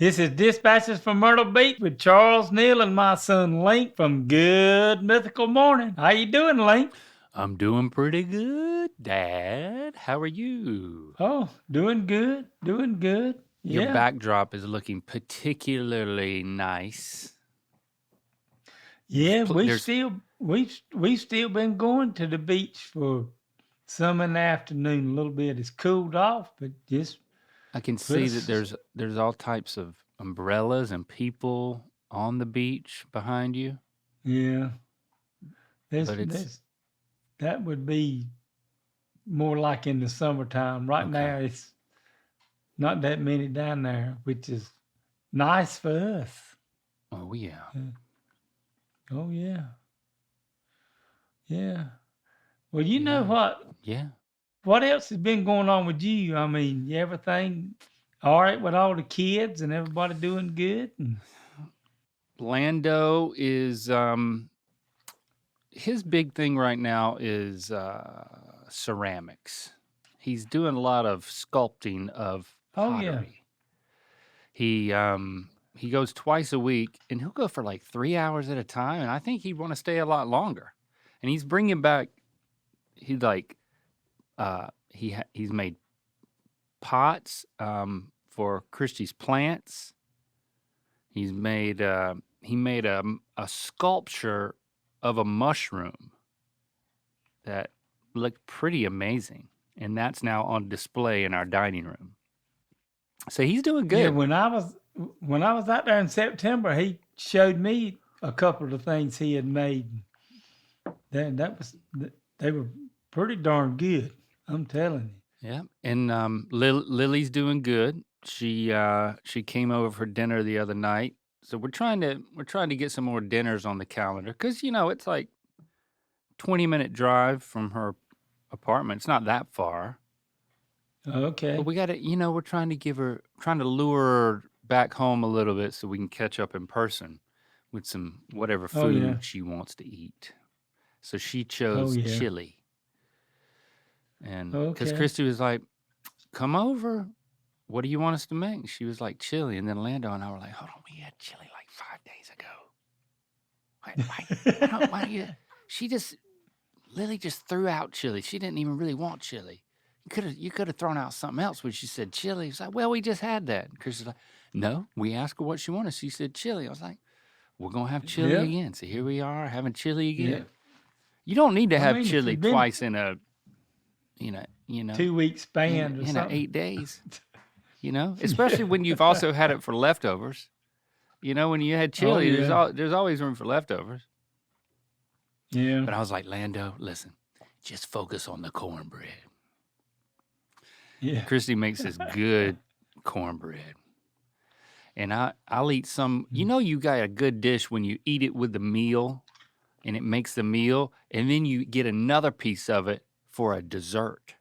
This is Dispatches from Myrtle Beach with Charles Neal and my son Link from Good Mythical Morning. How you doing, Link? I'm doing pretty good, Dad. How are you? Oh, doing good, doing good. Your Yeah. backdrop is looking particularly nice. Yeah, There's we've still been going to the beach for some in the afternoon. A little bit. It's cooled off, but just I can see that there's all types of umbrellas and people on the beach behind you. yeah. But That would be more like in the summertime. Right Okay. now, it's not that many down there, which is nice for us. Oh yeah. Oh yeah. Yeah. Well, you know what? Yeah. What else has been going on with you? I mean, everything all right with all the kids and everybody doing good? Lando is his big thing right now is ceramics. He's doing a lot of sculpting of pottery. Yeah. He goes twice a week, and he'll go for like 3 hours at a time. And I think he'd want to stay a lot longer. And he's bringing back. He's made pots for Christie's plants. He made a sculpture of a mushroom that looked pretty amazing, and that's now on display in our dining room. So he's doing good. Yeah, when I was out there in September, he showed me a couple of the things he had made. They were pretty darn good. I'm telling you. Yeah, and Lily's doing good. She came over for dinner the other night. So we're trying to get some more dinners on the calendar because it's like 20-minute drive from her apartment. It's not that far. Okay. But we got to, we're trying to lure her back home a little bit so we can catch up in person with some whatever food she wants to eat. So she chose chili. And because Christy was like, come over. What do you want us to make? She was like, chili. And then Lando and I were like, hold on, we had chili like 5 days ago. Why do you? Lily just threw out chili. She didn't even really want chili. You could have thrown out something else when she said chili. It's like, well, we just had that. And Chris was like, no, we asked her what she wanted. She said chili. I was like, we're going to have chili again. So here we are having chili again. Yeah. You don't need to have chili twice in a, 2 week span or something. 8 days. Especially when you've also had it for leftovers. When you had chili, there's always room for leftovers. Yeah. But I was like, Lando, listen, just focus on the cornbread. Yeah. Christy makes this good cornbread. And I'll eat some. You got a good dish when you eat it with the meal and it makes the meal, and then you get another piece of it for a dessert.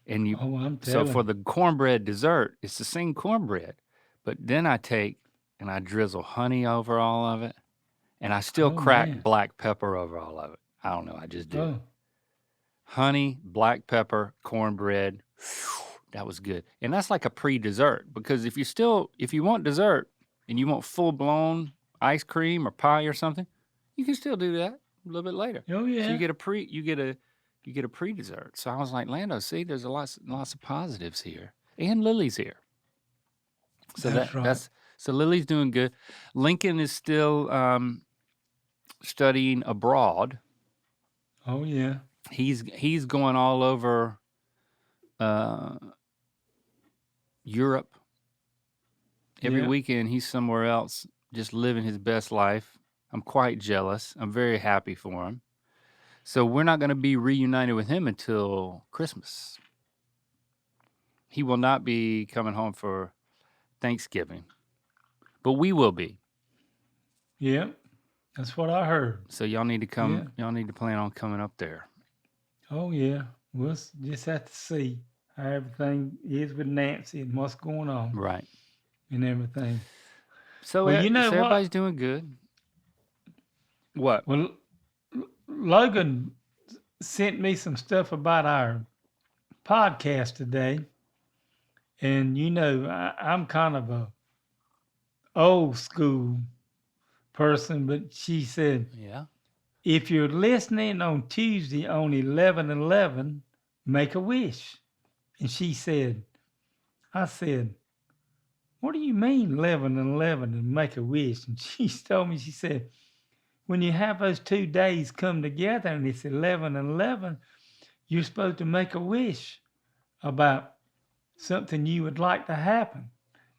And so for the cornbread dessert, it's the same cornbread, but then I take and I drizzle honey over all of it, and I still crack black pepper over all of it. I don't know, I just do. Honey, black pepper, cornbread. That was good. And that's like a pre-dessert, because if you want dessert and you want full-blown ice cream or pie or something, you can still do that a little bit later. Oh yeah. So you get a pre-dessert. So I was like, Lando, see, there's lots of positives here. And Lily's here. So that's right. So Lily's doing good. Lincoln is still studying abroad. Oh yeah. He's going all over Europe. Every weekend he's somewhere else, just living his best life. I'm quite jealous. I'm very happy for him. So we're not going to be reunited with him until Christmas. He will not be coming home for Thanksgiving, but we will be. Yeah, that's what I heard. So y'all need to come. Yeah. Y'all need to plan on coming up there. Oh yeah, we'll just have to see how everything is with Nancy and what's going on. Right. And everything. So well, so everybody's doing good. What? Well, Logan sent me some stuff about our podcast today. And, I'm kind of old school person, but she said, Yeah. if you're listening on Tuesday on 11/11, make a wish. And she said, I said, what do you mean 11/11 and make a wish? And she told me, she said, when you have those 2 days come together and it's 11/11, you're supposed to make a wish about something you would like to happen,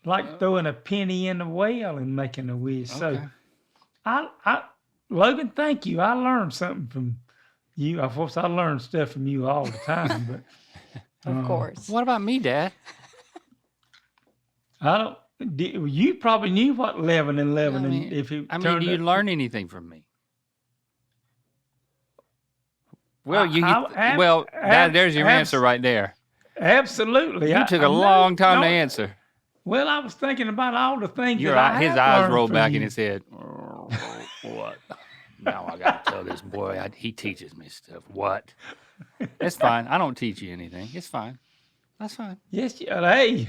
like throwing a penny in the well and making a wish. So Okay. Logan, thank you. I learned something from you. Of course, I learn stuff from you all the time, but Of course. What about me, Dad? you probably knew what 11/11 and if it turned do you up- learn anything from me? Well, there's your answer right there. Absolutely. You took a long time to answer. Well, I was thinking about all the things His have eyes learned rolled from back you. in his head. Oh, what? Now I got to tell this boy. He teaches me stuff. What? It's fine. I don't teach you anything. It's fine. That's fine. Yes, hey,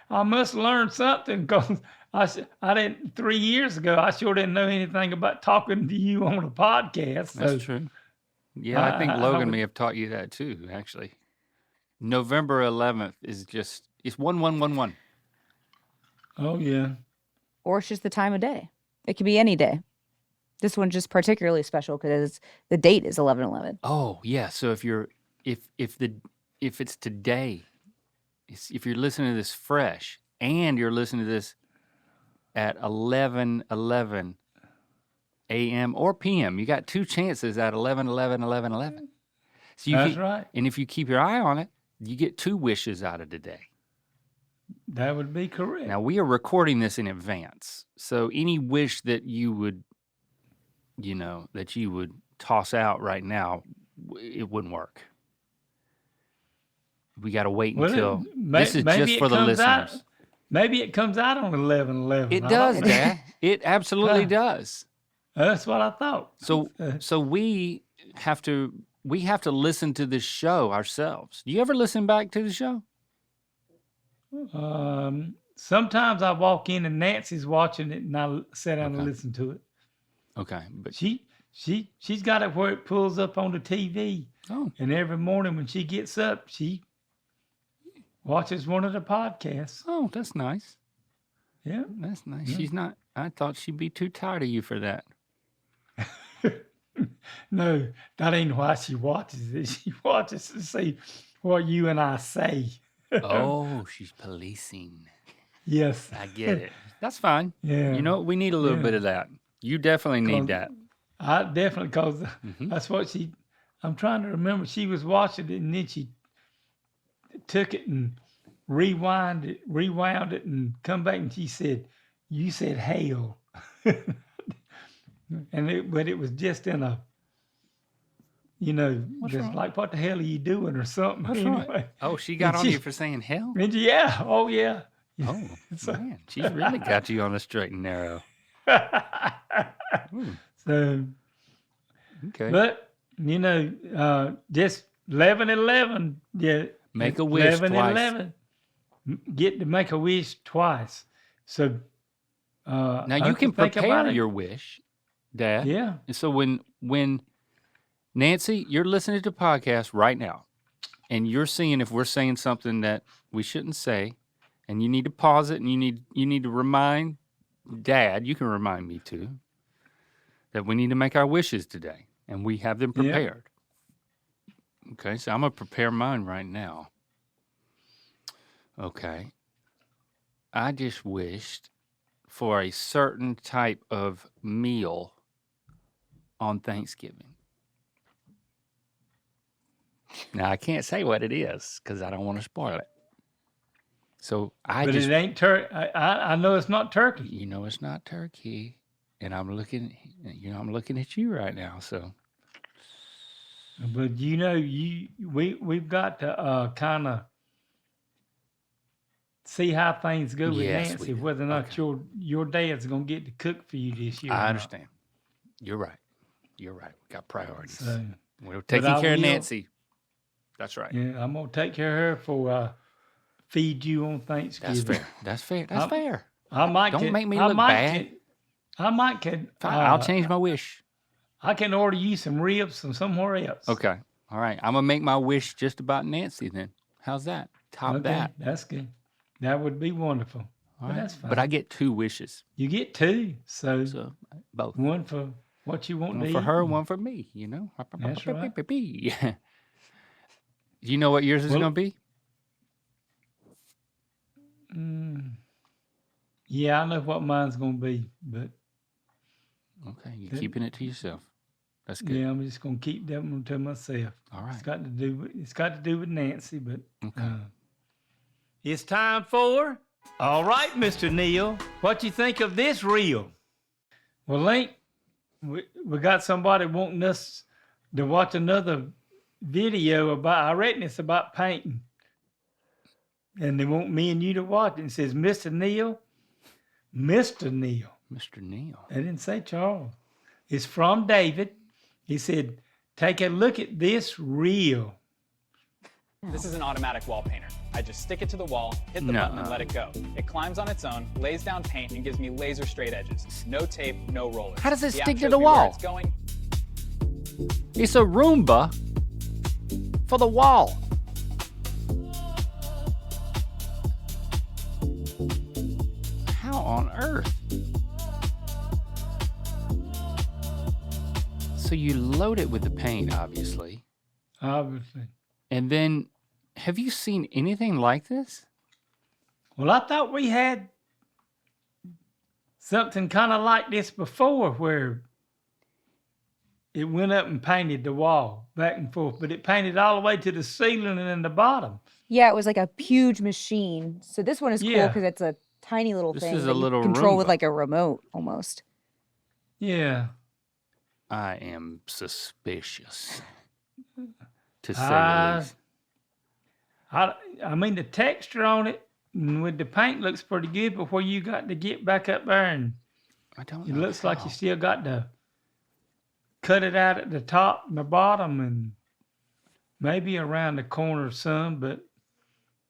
I must learn something because I didn't 3 years ago. I sure didn't know anything about talking to you on a podcast. So That's true. Yeah, I think I Logan would- may have taught you that too, actually. November 11th is it's 1111. Oh yeah. Or it's just the time of day. It could be any day. This one's just particularly special because the date is 11/11. Oh, yeah. So if it's today, if you're listening to this fresh and you're listening to this at 11:11 a.m. or p.m., you got 2 chances at 11:11. So That's right. And if you keep your eye on it, you get 2 wishes out of the day. That would be correct. Now, we are recording this in advance. So any wish that you would, toss out right now, it wouldn't work. We got to wait until this is just for the listeners. Maybe it comes out on 11/11. It I does, don't know. Dad. It absolutely does. That's what I thought. So we have to listen to this show ourselves. Do you ever listen back to the show? Sometimes I walk in and Nancy's watching it, and I sit down and Okay. listen to it. Okay, but She's got it where it pulls up on the TV, and every morning when she gets up, she watches one of the podcasts. oh, that's nice. Yeah. That's nice. Yeah. She's not. I thought she'd be too tired of you for that. No, that ain't why she watches it. She watches to see what you and I say. Oh, she's policing. Yes. I get it. That's fine. Yeah. You know, we need a little bit of that. You definitely need that. I definitely, because Mm-hmm. that's what I'm trying to remember. She was watching it and then she took it and rewound it and come back and she said, you said hail. But it was just in a, just wrong? like, what the hell are you doing or something? What's anyway. wrong? Oh, she got on you for saying hell? And yeah, oh yeah. Oh, man. She's really got you on the straight and narrow. So, Okay. but, just 11/11, yeah. Make a wish 11/11, get to make a wish twice. So, Now, I you have can to think about prepare it. your wish, Dad. Yeah. And so when Nancy, you're listening to the podcast right now, and you're seeing if we're saying something that we shouldn't say, and you need to pause it, and you need to remind Dad, you can remind me too, that we need to make our wishes today, and we have them Yeah. prepared. Okay, so I'm gonna prepare mine right now. Okay. I just wished for a certain type of meal on Thanksgiving. Now, I can't say what it is because I don't want to spoil it. So But it ain't turkey. I know it's not turkey. you know, it's not turkey, and I'm looking at you right now. So But we've got to kind of see how things go with Yes, we Nancy, do. whether or not your dad's gonna get to cook for you this year. or I not. understand. You're right. We got priorities. So, We're taking I care of will- Nancy. That's right. yeah, I'm gonna take care of her for feed you on Thanksgiving. That's fair. That's fair. That's fair. I might Don't can, make me I look might bad. Can, I might can. Fine, I'll change my wish. I can order you some ribs from somewhere else. Okay. All right. I'm going to make my wish just about Nancy then. How's that? Top Okay, that. that's good. That would be wonderful. All But right. that's fine. But I get 2 wishes. You get 2, so So both. one for what you want One to for eat. her, one for me, you know? That's right. Do you know what yours is going to be? Yeah, I know what mine's going to be, but Okay. You're keeping it to yourself. That's good. yeah, I'm just going to keep that one to myself. All right. It's got to do with Nancy, but Okay. it's time for. All right, Mr. Neal, what you think of this reel? Well, Link, we got somebody wanting us to watch another video about. I reckon it's about painting, and they want me and you to watch it. It says, Mr. Neal. Mr. Neal. Mr. Neal. They didn't say Charles. It's from David. He said, take a look at this reel. This is an automatic wall painter. I just stick it to the wall, hit the button, and let it go. It climbs on its own, lays down paint, and gives me laser straight edges. No tape, no rollers. How does it The app stick to shows the me where wall? It's going. It's a Roomba for the wall. How on earth? So you load it with the paint, obviously. Obviously. And then, have you seen anything like this? Well, I thought we had something kind of like this before where it went up and painted the wall back and forth, but it painted all the way to the ceiling and in the bottom. Yeah, it was like a huge machine. So this one is cool Yeah. because it's a tiny little This thing is a that you little control with Roomba. like a remote almost. Yeah. I am suspicious, to say I- the least. I mean, the texture on it with the paint looks pretty good, but where you got to get back up there and I don't it know looks like how. you still got to cut it out at the top and the bottom and maybe around the corner some, but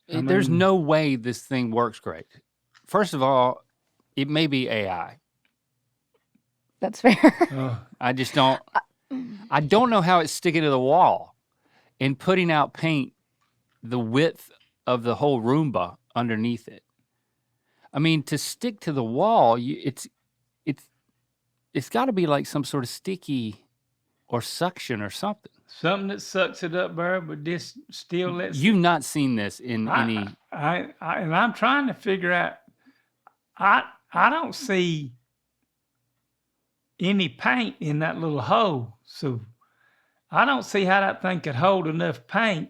There's mean- no way this thing works great. First of all, it may be AI. That's fair. I just don't. I don't know how it's sticking to the wall and putting out paint the width of the whole Roomba underneath it. I mean, to stick to the wall, it's got to be like some sort of sticky or suction or something. something that sucks it up there, but this still lets You've not seen this in any. and I'm trying to figure out. I don't see any paint in that little hole, so I don't see how that thing could hold enough paint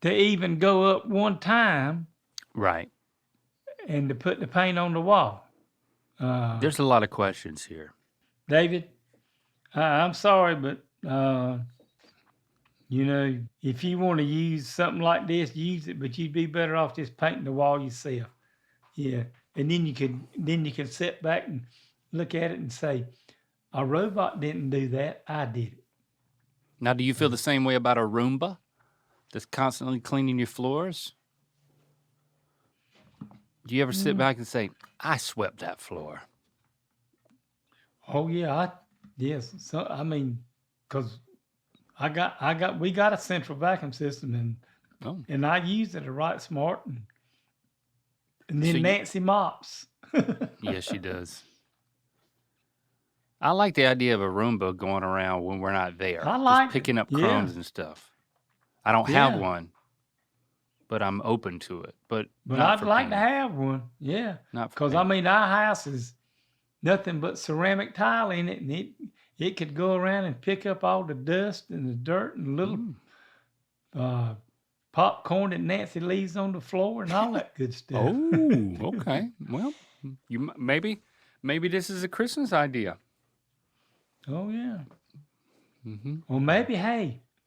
to even go up one time Right. and to put the paint on the wall. There's a lot of questions here. David, I'm sorry, but if you want to use something like this, use it. But you'd be better off just painting the wall yourself. Yeah, and then you could sit back and look at it and say, a robot didn't do that. I did it. Now, do you feel the same way about a Roomba that's constantly cleaning your floors? Do you ever sit back and say, I swept that floor? Oh yeah, yes. So I mean, because we got a central vacuum system Oh. and I use it right smart and then So you- Nancy mops. Yes, she does. I like the idea of a Roomba going around when we're not there. I just like it, picking up yeah. crumbs and stuff. I don't have Yeah. one, but I'm open to it. But But not I'd for like to painting. have one. Yeah. Not for Because I painting. mean, our house is nothing but ceramic tile in it, and it could go around and pick up all the dust and the dirt and little popcorn that Nancy leaves on the floor and all that good stuff. Oh, okay. Well, maybe this is a Christmas idea. Oh yeah. Mm-hmm. Well, maybe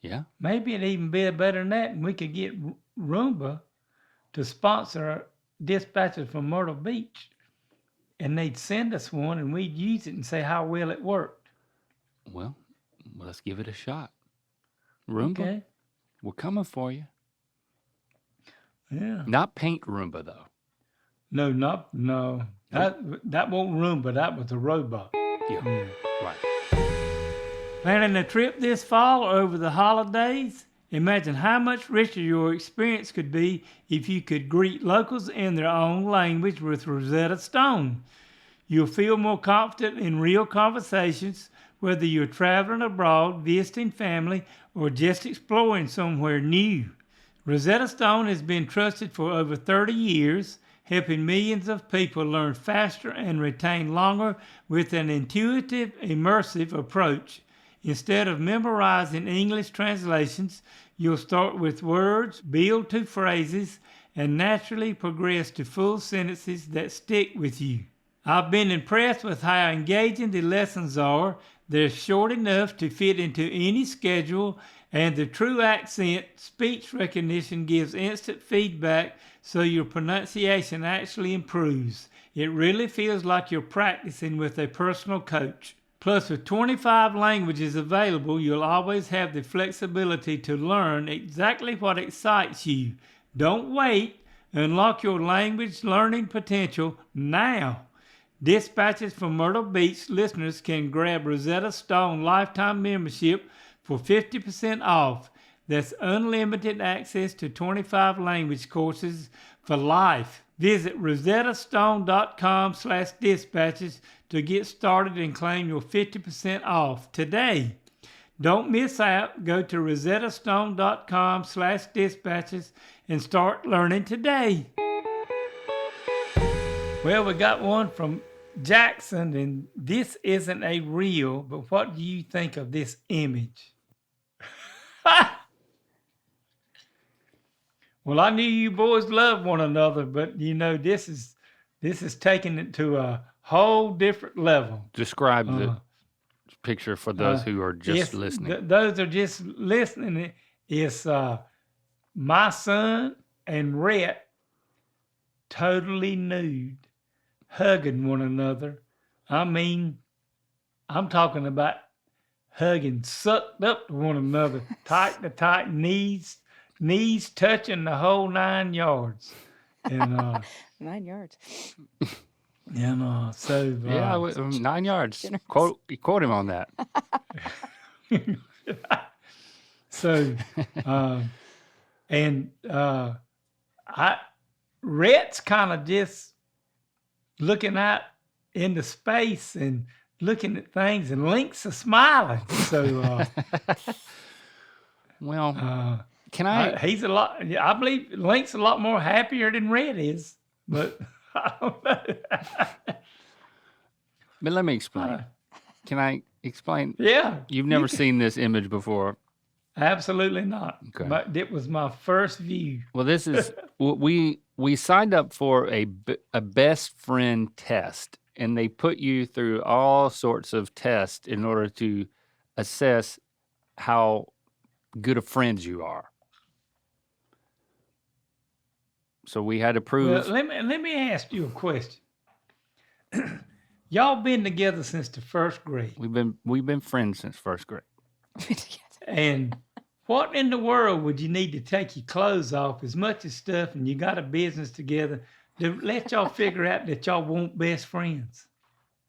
Yeah. maybe it'd even be better than that, and we could get Roomba to sponsor Dispatches from Myrtle Beach, and they'd send us one, and we'd use it and say how well it worked. Well, let's give it a shot. Roomba, Okay. we're coming for you. Yeah. Not paint Roomba, though. No. That won't Roomba. That was a robot. Yeah. Right. Planning a trip this fall or over the holidays? Imagine how much richer your experience could be if you could greet locals in their own language with Rosetta Stone. You'll feel more confident in real conversations, whether you're traveling abroad, visiting family, or just exploring somewhere new. Rosetta Stone has been trusted for over 30 years, helping millions of people learn faster and retain longer with an intuitive, immersive approach. Instead of memorizing English translations, you'll start with words, build to phrases, and naturally progress to full sentences that stick with you. I've been impressed with how engaging the lessons are. They're short enough to fit into any schedule, and the true accent speech recognition gives instant feedback so your pronunciation actually improves. It really feels like you're practicing with a personal coach. Plus, with 25 languages available, you'll always have the flexibility to learn exactly what excites you. Don't wait. Unlock your language learning potential now. Dispatches from Myrtle Beach listeners can grab Rosetta Stone lifetime membership for 50% off. That's unlimited access to 25 language courses for life. Visit rosettastone.com/dispatches to get started and claim your 50% off today. Don't miss out. Go to rosettastone.com/dispatches and start learning today. Well, we got one from Jackson, and this isn't a reel, but what do you think of this image? Well, I knew you boys loved one another, but this is taking it to a whole different level. Describe the picture for those who are just listening. Those are just listening. It's my son and Rhett totally nude, hugging one another. I mean, I'm talking about hugging, sucked up to one another, tight to tight, knees touching the whole 9 yards. And 9 yards. And so 9 yards. Quote him on that. So Rhett's kind of just looking out into space and looking at things, and Link's a smiling. So can I? He's a lot. I believe Link's a lot more happier than Rhett is, but I don't know. But let me explain. Can I explain? Yeah. You've never seen this image before. Absolutely not. Okay. But it was my first view. Well, this is we signed up for a best friend test, and they put you through all sorts of tests in order to assess how good of friends you are. So we had to prove. Well, let me ask you a question. Y'all been together since the first grade. We've been friends since first grade. And what in the world would you need to take your clothes off as much as stuff, and you got a business together, to let y'all figure out that y'all weren't best friends?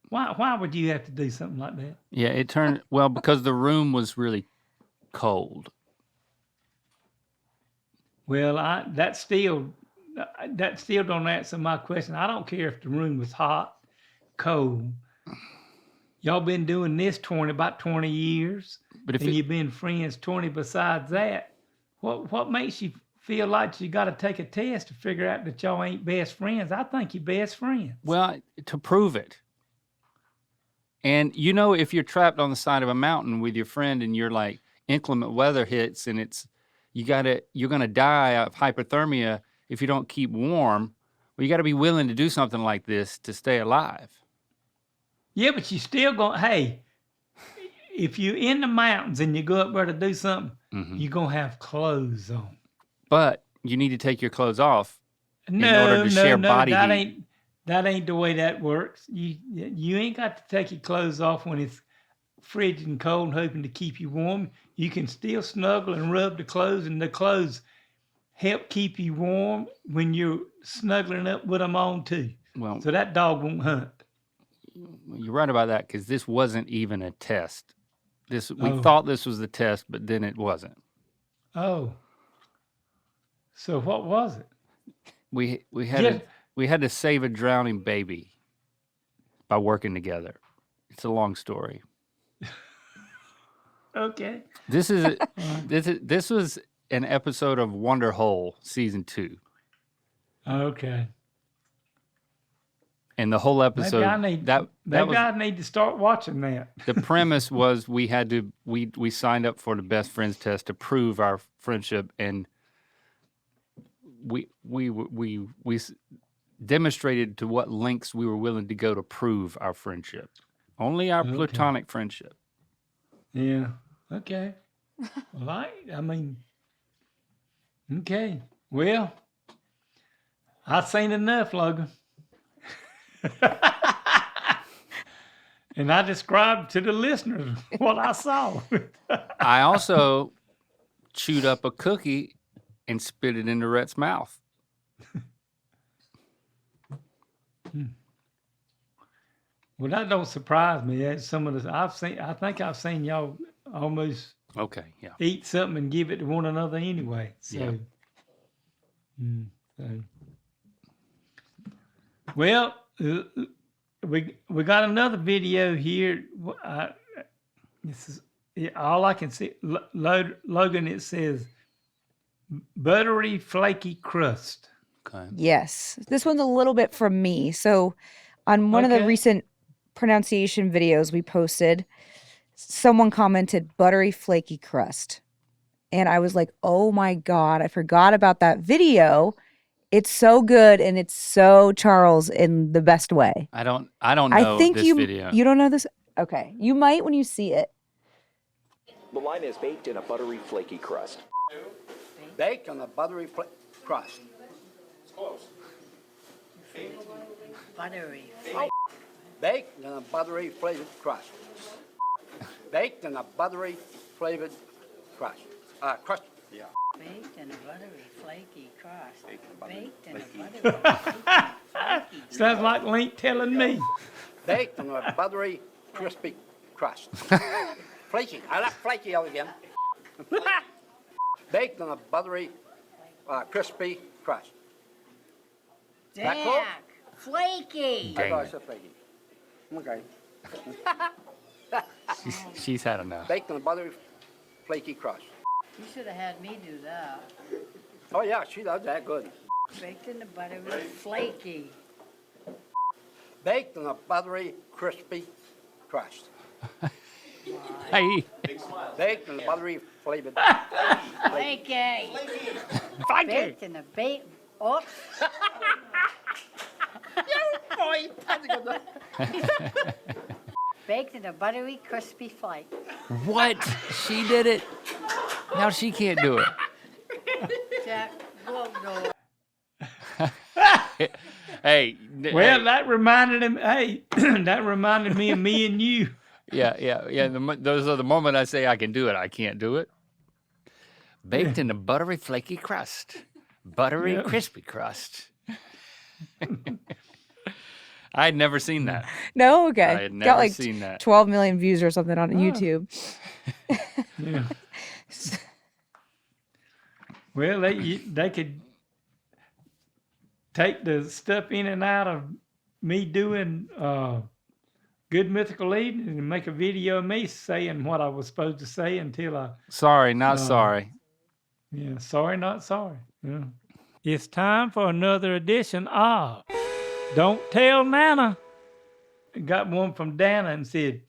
Why would you have to do something like that? Yeah, it turned because the room was really cold. Well, that still don't answer my question. I don't care if the room was hot, cold. Y'all been doing this about 20 years, and you've been friends 20 besides that. What makes you feel like you got to take a test to figure out that y'all ain't best friends? I think you're best friends. Well, to prove it. And if you're trapped on the side of a mountain with your friend and you're like inclement weather hits and you're gonna die of hypothermia if you don't keep warm, well, you got to be willing to do something like this to stay alive. Yeah, but you still hey, if you're in the mountains and you go up there to do something, you're going to have clothes on. But you need to take your clothes off in order to share body heat. That ain't the way that works. You ain't got to take your clothes off when it's frigid and cold and hoping to keep you warm. You can still snuggle and rub the clothes, and the clothes help keep you warm when you're snuggling up with them on too. Well, So that dog won't hunt. you're right about that because this wasn't even a test. We Oh. thought this was the test, but then it wasn't. Oh. So what was it? We Yeah. had to save a drowning baby by working together. It's a long story. Okay. This was an episode of Wonder Hole season 2, Okay. and the whole episode Maybe I need to start watching that. the premise was we signed up for the best friends test to prove our friendship, and we demonstrated to what lengths we were willing to go to prove our friendship. Only our platonic friendship. Yeah. Okay. Well, I mean, okay. Well, I've seen enough, Logan. And I described to the listeners what I saw. I also chewed up a cookie and spit it into Rhett's mouth. Well, that don't surprise me. That's some of the I think I've seen y'all almost Okay, yeah. eat something and give it to one another anyway. So, Yeah. So. Well, we got another video here. This is all I can see. Logan, it says buttery flaky crust. Okay. Yes. This one's a little bit from me. So on one of the Okay. recent pronunciation videos we posted, someone commented buttery flaky crust. And I was like, oh my God, I forgot about that video. It's so good and it's so Charles in the best way. I don't know I think this video. you don't know this? Okay. You might when you see it. The line is baked in a buttery, flaky crust. Baked on a buttery crust. Buttery. Baked on a buttery flavored crust. Baked on a buttery flavored crust. Crust. Yeah. Baked in a buttery, flaky crust. Baked in a buttery, flaky. Sounds like Link telling me. Baked on a buttery, crispy crust. Flaky. I like flaky out again. Baked on a buttery, crispy crust. That cool? Jack, flaky. I Dang thought I it. said flaky. Okay. She's had enough. Baked on a buttery, flaky crust. You should have had me do that. Oh yeah, she does that good. Baked in the buttery, flaky. Baked on a buttery, crispy crust. Hey, Baked on a buttery flavored. Flaky. Baked in a oops. Baked in a buttery, crispy flake. what? She did it. Now she can't do it. Jack, blow door. Hey. Well, that reminded him. Hey, that reminded me of me and you. Yeah. Those are the moment I say I can do it. I can't do it. Baked in a buttery, flaky crust. Buttery, Yeah. crispy crust. I had never seen that. No? Okay. I had Got never like seen that. 12 million views or something on YouTube. Yeah. Well, they could take the stuff in and out of me doing Good Mythical Evening and make a video of me saying what I was supposed to say until I. Sorry, not sorry. Yeah, sorry, not sorry. Yeah. It's time for another edition of Don't Tell Nana. Got one from Dana and said,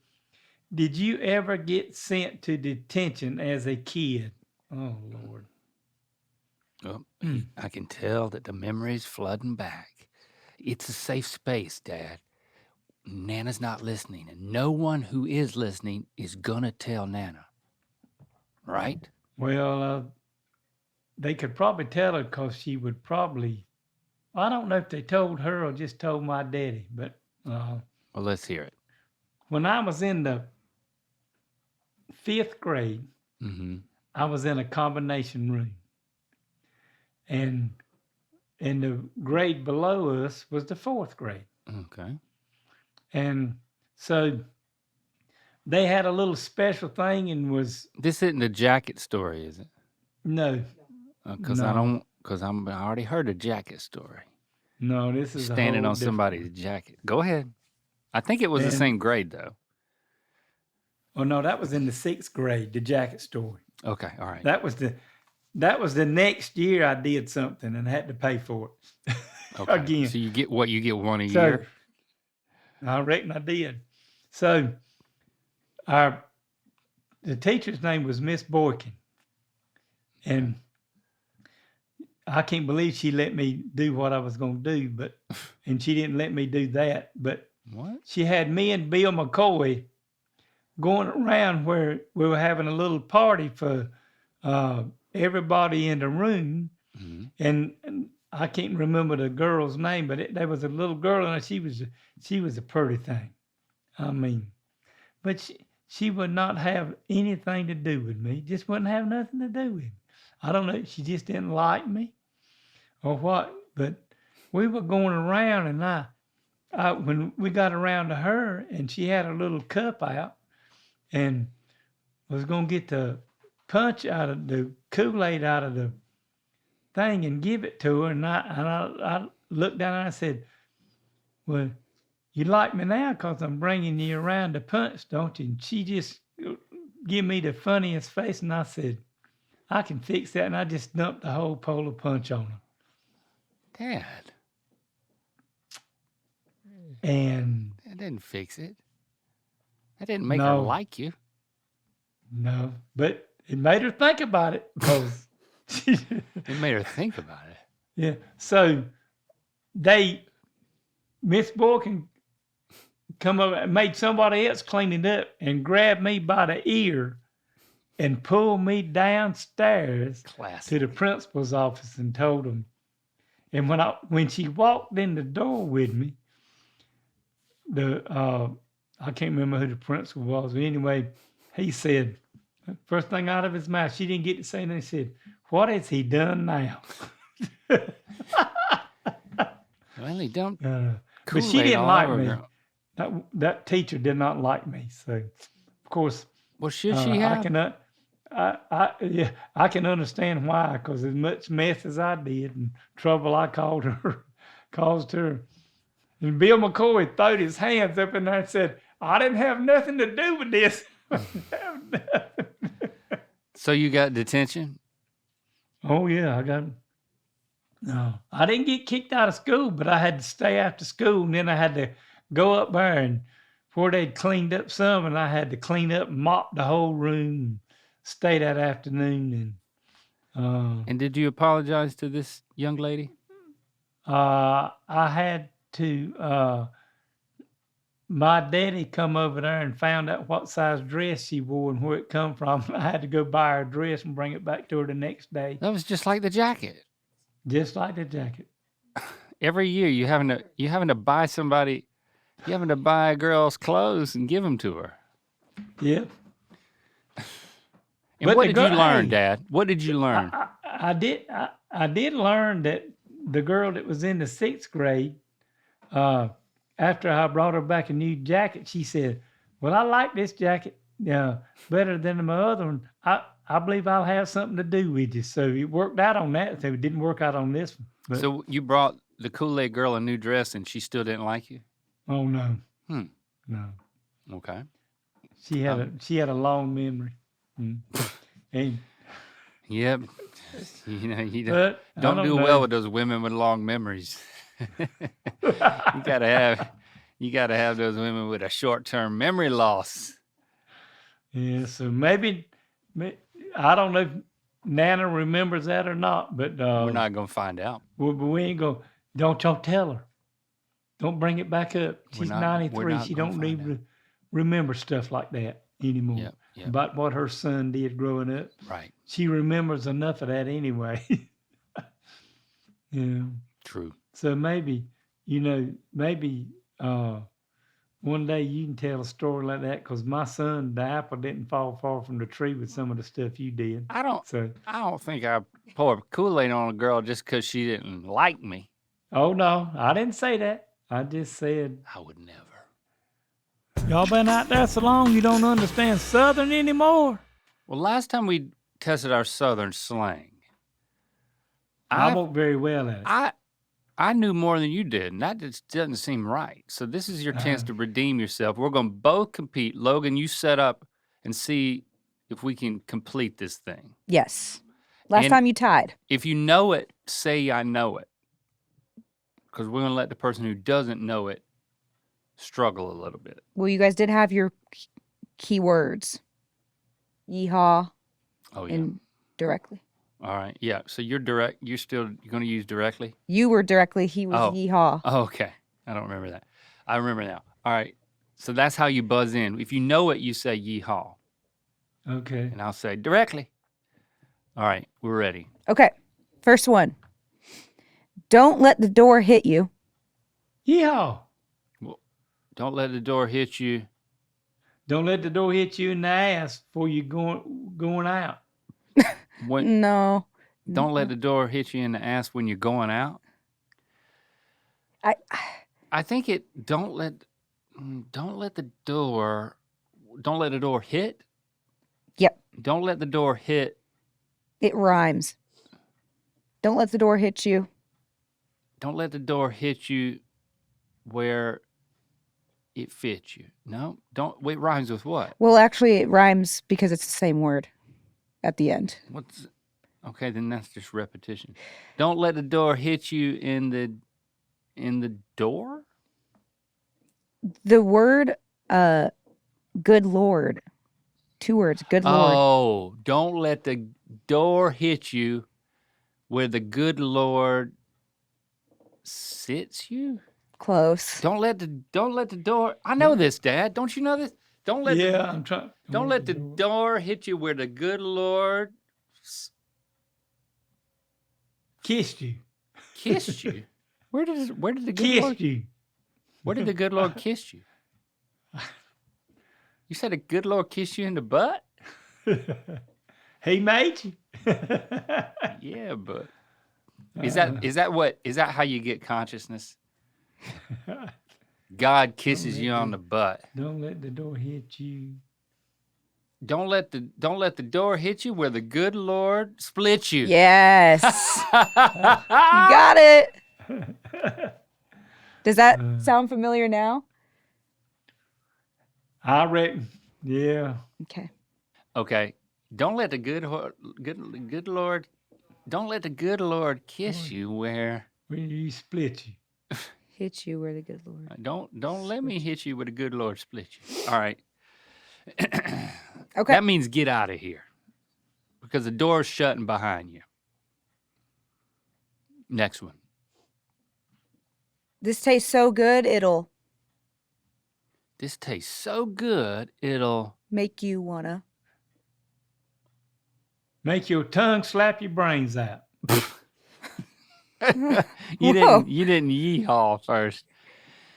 did you ever get sent to detention as a kid? Oh, Lord. Oh, I can tell that the memory's flooding back. It's a safe space, Dad. Nana's not listening, and no one who is listening is gonna tell Nana. Right? Well, they could probably tell her because she would probably, I don't know if they told her or just told my daddy, but Well, let's hear it. when I was in the 5th grade, Mm-hmm. I was in a combination room. and the grade below us was the 4th grade. Okay. And so they had a little special thing and was This isn't the jacket story, is it? no, Because I already heard a jacket story. no, this is Standing a whole on somebody's jacket. Go ahead. I think it was the And- same grade though. Oh no, that was in the 6th grade, the jacket story. Okay, all right. That was the next year I did something and had to pay for it. Okay. Again. So you get one a So, year. I reckon I did. So the teacher's name was Miss Boykin. And I can't believe she let me do what I was going to do, and she didn't let me do that. But What? she had me and Bill McCoy going around where we were having a little party for everybody in the room. Mhm. And I can't remember the girl's name, but there was a little girl, and she was a pretty thing. I mean, but she would not have anything to do with me. Just wouldn't have nothing to do with me. I don't know. She just didn't like me or what. But we were going around, and I when we got around to her, and she had a little cup out, and was gonna get the punch out of the Kool-Aid out of the thing and give it to her, and I looked down and I said, "Well, you like me now because I'm bringing you around to punch, don't you?" And she just give me the funniest face, and I said, "I can fix that," and I just dumped the whole polar punch on her. Dad, And that didn't fix it. That didn't make her No. like you. no, but it made her think about it because, It made her think about it. yeah. So Miss Boykin come over and made somebody else clean it up and grabbed me by the ear and pulled me downstairs to Classic. the principal's office and told him. And when she walked in the door with me, I can't remember who the principal was, but anyway, he said, first thing out of his mouth, she didn't get to say anything. He said, "What has he done now?" Well, he dumped But Kool-Aid she didn't all like over me. her. That teacher did not like me. So, of course, Well, should she I have? can understand why, because as much mess as I did and trouble I caused her. And Bill McCoy throwed his hands up in there and said, "I didn't have nothing to do with this." So you got detention? Oh yeah, I got. No, I didn't get kicked out of school, but I had to stay after school, and then I had to go up there and before they'd cleaned up some, and I had to clean up and mop the whole room, and stay that afternoon, And did you apologize to this young lady? I had to. My daddy come over there and found out what size dress she wore and where it come from. I had to go buy her a dress and bring it back to her the next day, That was just like the jacket. just like the jacket. Every year you having to buy a girl's clothes and give them to her. Yeah. And But what the did you girl- learn, hey, Dad? What did you learn? I did learn that the girl that was in the 6th grade, after I brought her back a new jacket, she said, "Well, I like this jacket better than my other one. I believe I'll have something to do with you." So it worked out on that. So it didn't work out on this one. But, So you brought the Kool-Aid girl a new dress and she still didn't like you? oh no, Hmm. no. Okay. She had a long memory. Mm. And Yep. You but don't I do know. well with those women with long memories. You gotta have those women with a short-term memory loss. Yeah, so maybe I don't know if Nana remembers that or not, but We're not gonna find out. we ain't gonna. Don't y'all tell her. Don't bring it back up. She's we're 93. not She gonna don't find need to remember stuff like that anymore. Yep, yep. About what her son did growing up. Right. She remembers enough of that anyway. Yeah. True. So maybe, maybe one day you can tell a story like that because my son, the apple didn't fall far from the tree with some of the stuff you did. I don't So, think I poured Kool-Aid on a girl just because she didn't like me. oh no, I didn't say that. I just said, I would never. y'all been out there so long you don't understand Southern anymore. Well, last time we tested our Southern slang, I won't very well at it. I knew more than you did, and that just doesn't seem right. So this is your chance to redeem yourself. We're going to both compete. Logan, you set up and see if we can complete this thing. Yes. Last And time you tied. If you know it, say I know it. Because we're going to let the person who doesn't know it struggle a little bit. Well, you guys did have your keywords. Yeehaw Oh, yeah. and directly. All right. Yeah. So you're direct. You're going to use directly? You were directly. He was yeehaw. Oh, okay. I don't remember that. I remember now. All right. So that's how you buzz in. If you know it, you say yeehaw. Okay. And I'll say directly. All right. We're ready. Okay. First one. Don't let the door hit you. Yeehaw. Well, don't let the door hit you. Don't let the door hit you in the ass before you're going out. No. Don't let the door hit you in the ass when you're going out. I think it. Don't let the door hit. Yep. Don't let the door hit. It rhymes. Don't let the door hit you. Don't let the door hit you where it fits you. No, don't. It rhymes with what? Well, actually, it rhymes because it's the same word at the end. Okay, then that's just repetition. Don't let the door hit you in the door? The word, good Lord. 2 words, good Lord. Oh, don't let the door hit you where the good Lord sits you? Close. Don't let the door. I know this, Dad. Don't you know this? Don't let I'm trying. don't let the door hit you where the good Lord Kissed you. kissed you. Where did the good Kissed Lord you. Where did the good Lord kiss you? You said a good Lord kissed you in the butt? He made you. Yeah, but is that how you get consciousness? God kisses you on the butt. Don't let the door hit you. Don't let the door hit you where the good Lord splits you. Yes. You got it. Does that sound familiar now? I reckon. Yeah. Okay. Okay. Don't let the good Lord. Don't let the good Lord kiss you where. When you split you. Hit you where the good Lord. Don't let me hit you where the good Lord split you. All right. Okay. That means get out of here because the door's shutting behind you. Next one. This tastes so good, it'll This tastes so good, it'll make you wanna. Make your tongue slap your brains out. you Whoa. didn't yeehaw first.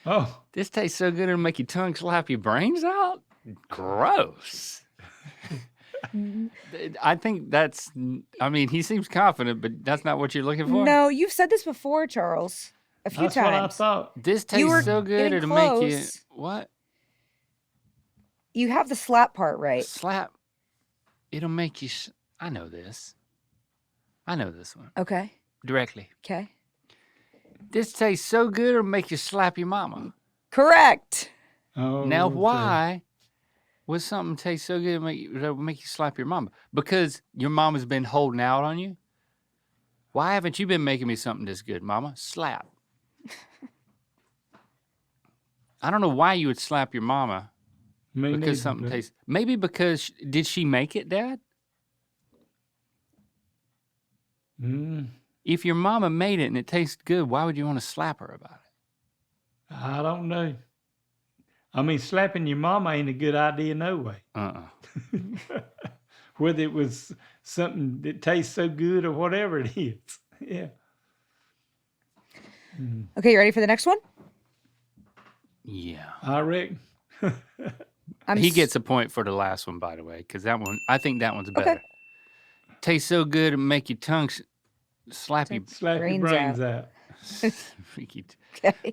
Oh. This tastes so good it'll make your tongue slap your brains out? Gross. I think he seems confident, but that's not what you're looking for. No, you've said this before, Charles. A few That's what I times. thought. This You were tastes so good getting it'll make you close. what? You have the slap part right. Slap. It'll make you I know this. I know this one. Okay. Directly. Okay. This tastes so good it'll make you slap your mama. Correct. Oh, Now, okay. why would something taste so good it'll make you slap your mama? Because your mama's been holding out on you? Why haven't you been making me something this good, mama? Slap. I don't know why you would slap your mama Me because neither, something but- tastes... Maybe because... Did she make it, Dad? If your mama made it and it tastes good, why would you want to slap her about it? I don't know. I mean, slapping your mama ain't a good idea no way. Whether it was something that tastes so good or whatever it is. Yeah. Okay, you ready for the next one? Yeah. I reckon. He gets a point for the last one, by the way, because that one, I think that one's better. Tastes so good, it make your tongue slap you. Slap your brains out.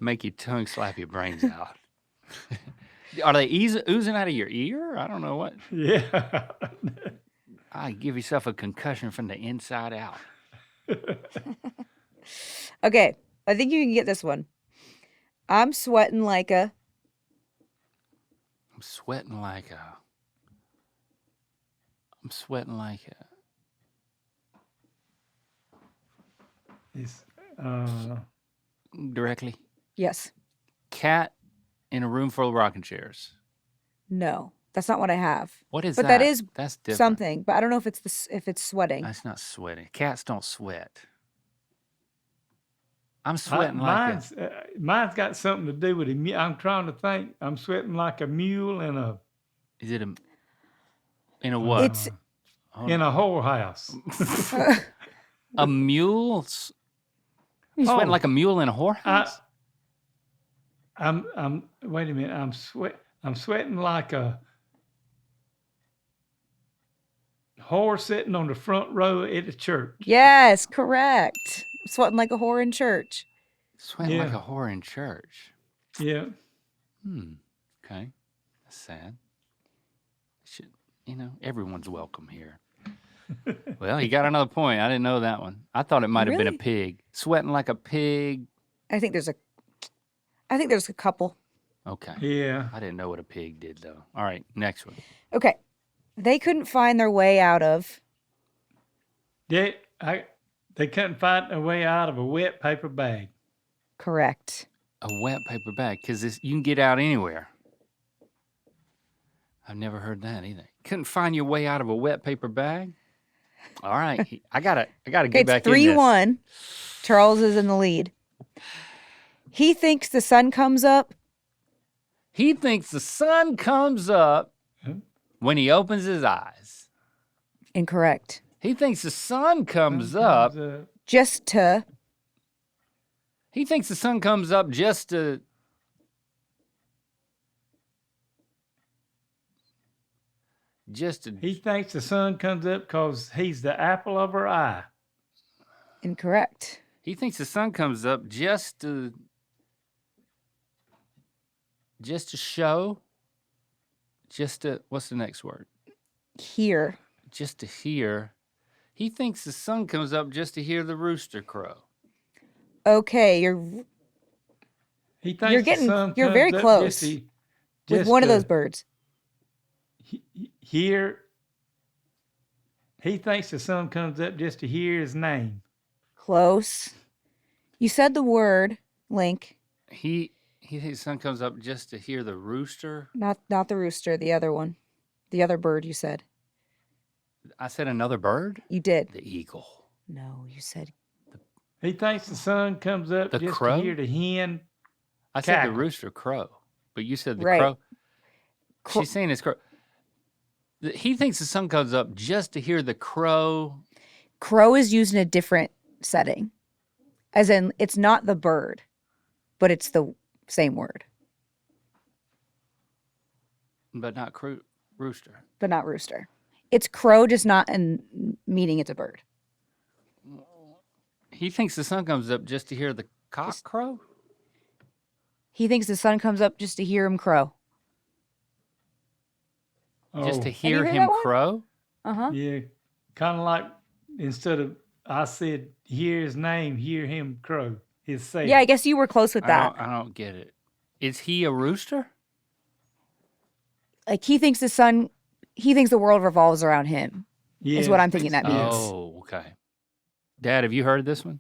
Make your tongue slap your brains out. Are they oozing out of your ear? I don't know what. Yeah. Give yourself a concussion from the inside out. Okay, I think you can get this one. I'm sweating like a. I'm sweating like a. It's, Directly. Yes. Cat in a room full of rocking chairs. No, that's not what I have. What is but that? That is That's different. something. But I don't know if it's sweating. That's not sweating. Cats don't sweat. I'm sweating mine's got something to do with it. I'm trying to think. I'm sweating like a mule in a. Is it in a what? It's in a whorehouse. A mule. Sweating like a mule in a whorehouse. I'm. Wait a minute. I'm sweating like a whore sitting on the front row at the church. Yes, correct. Sweating like a whore in church. Sweating like a whore in church. Yeah. Okay. That's sad. Everyone's welcome here. Well, he got another point. I didn't know that one. I thought it might have been a pig. Sweating like a pig. I think there's a couple. Okay. Yeah. I didn't know what a pig did, though. All right, next one. Okay. They couldn't find their way out of. They couldn't find their way out of a wet paper bag. Correct. A wet paper bag, because you can get out anywhere. I've never heard that either. Couldn't find your way out of a wet paper bag? All right. I gotta get back in this. It's 3-1. Charles is in the lead. He thinks the sun comes up. He thinks the sun comes up when he opens his eyes. Incorrect. He thinks the sun comes up just to. He thinks the sun comes up just to. He thinks the sun comes up because he's the apple of her eye. Incorrect. He thinks the sun comes up just to show. What's the next word? Hear. Just to hear. He thinks the sun comes up just to hear the rooster crow. Okay, He thinks you're very close with one of those birds. He thinks the sun comes up just to hear his name. Close. You said the word, Link. He thinks the sun comes up just to hear the rooster. Not the rooster, the other one. The other bird you said. I said another bird? You did. The eagle. No, you said. He thinks the sun comes up the just crow? to hear the hen. I said the rooster crow, but you said the crow. She's saying it's crow. He thinks the sun comes up just to hear the crow. Crow is used in a different setting. As in, it's not the bird, but it's the same word. But not rooster. But not rooster. It's crow, just not in meaning it's a bird. He thinks the sun comes up just to hear the cock crow? He thinks the sun comes up just to hear him crow. Just to hear him crow? Uh-huh. Yeah. Kind of like instead of I said hear his name, hear him crow. Yeah, I guess you were close with that. I don't get it. Is he a rooster? Like he thinks the world revolves around him. Yeah, is what I'm thinking that means. Oh, okay. Dad, have you heard this one?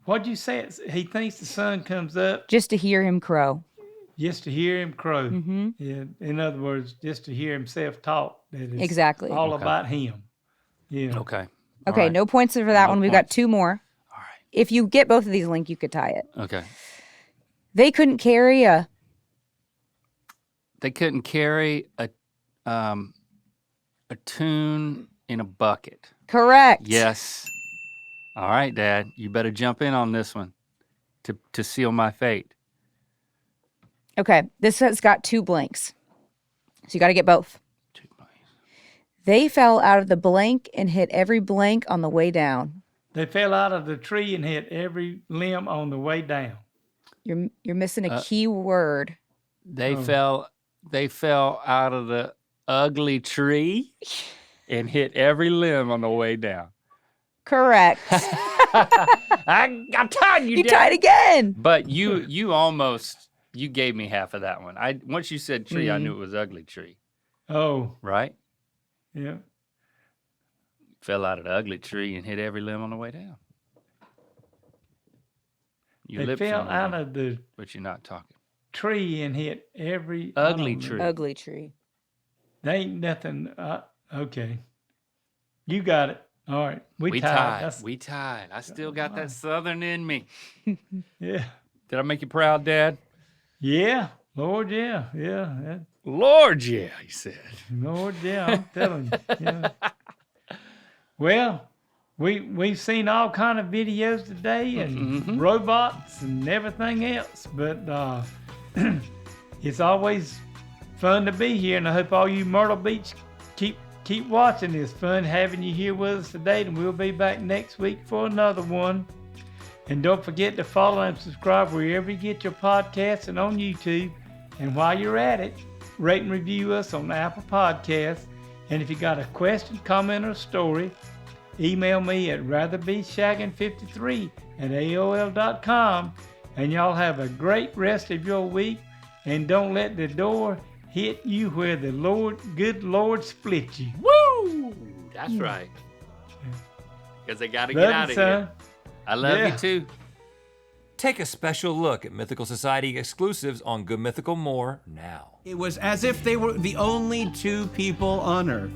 What'd you say? He thinks the sun comes up just to hear him crow. Just to hear him crow. Mm-hmm. Yeah. In other words, just to hear himself talk. That is exactly. All about him. Yeah. Okay. Okay. Right. No points for that one. We've got 2 more. All right. If you get both of these, Link, you could tie it. Okay. They couldn't carry a tune in a bucket. Correct. Yes. All right, Dad. You better jump in on this one to seal my fate. Okay, this has got 2 blanks. So you got to get both. 2 blanks. They fell out of the blank and hit every blank on the way down. They fell out of the tree and hit every limb on the way down. You're missing a key word. They fell out of the ugly tree and hit every limb on the way down. Correct. I'm tied you You Dad. tied again. But you almost gave me half of that one. Once you said tree, I knew it was ugly tree. Oh, Right? yeah. Fell out of the ugly tree and hit every limb on the way down. Your They lips fell are out moving, of the but you're not talking. tree and hit every Ugly I don't know. tree. Ugly tree. They ain't nothing. Okay, you got it. All right, we tied. That's- We tied. I still got that Southern in me. yeah, Did I make you proud, Dad? yeah, Lord, yeah, yeah, Lord, yeah, he said. Lord, yeah. I'm telling you. Yeah. Well, we've seen all kind of videos today and robots and everything else, but it's always fun to be here, and I hope all you Myrtle Beach keep watching. It's fun having you here with us today, and we'll be back next week for another one. And don't forget to follow and subscribe wherever you get your podcasts and on YouTube. And while you're at it, rate and review us on Apple Podcasts. And if you got a question, comment, or story, email me at ratherbeshagging53@aol.com. And y'all have a great rest of your week. And don't let the door hit you where the good Lord split you. Woo! That's right. Because they got to get Love out you, of son. here. I love Yeah. you too. Take a special look at Mythical Society exclusives on Good Mythical More now. It was as if they were the only 2 people on Earth.